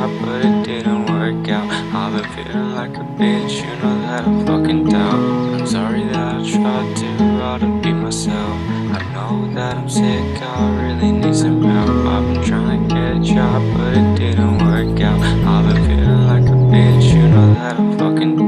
job, but it didn't work out. I've been feeling like a bitch, you know that I fucking doubt. I'm sorry that I tried too hard to be myself. I know that I'm sick, I really need some help. I've been trying to get a job, but it didn't work out. I've been feeling like a bitch, you know that I fucking.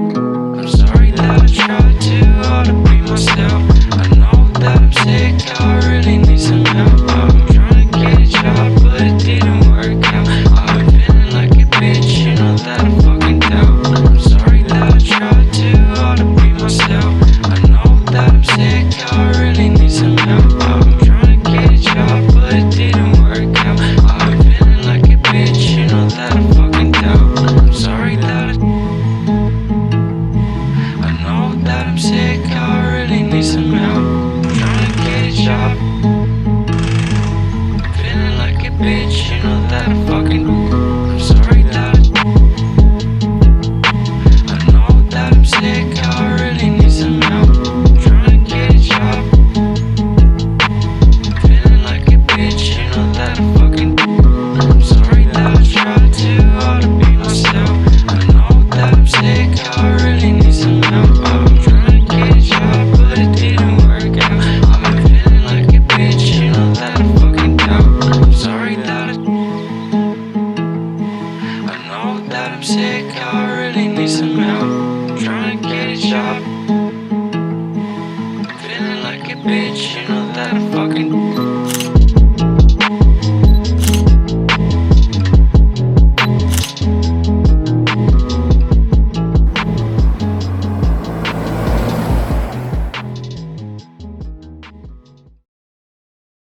I'm sorry that I tried too hard to be myself. I know that I'm sick, I really need some help. I've been trying to get a job, but it didn't work out. I've been feeling like a bitch, you know that I fucking doubt. I'm sorry that I tried too hard to be myself. I know that I'm sick, I really need some help. I've been trying to get a job, but it didn't work out. I've been feeling like a bitch, you know that I fucking doubt. I'm sorry that I know that I'm sick, I really need some help. I'm trying to get a job, feeling like a bitch, you know that I fucking. I'm sorry that I know that I'm sick, I really need some help. I'm trying to get a job, feeling like a bitch, you know that I fucking. I'm sorry that I tried too hard to be myself. I know that I'm sick, I really need some help. I've been trying to get a job, but it didn't work out. I've been feeling like a bitch, you know that I fucking doubt. I'm sorry that I know that I'm sick, I really need some help.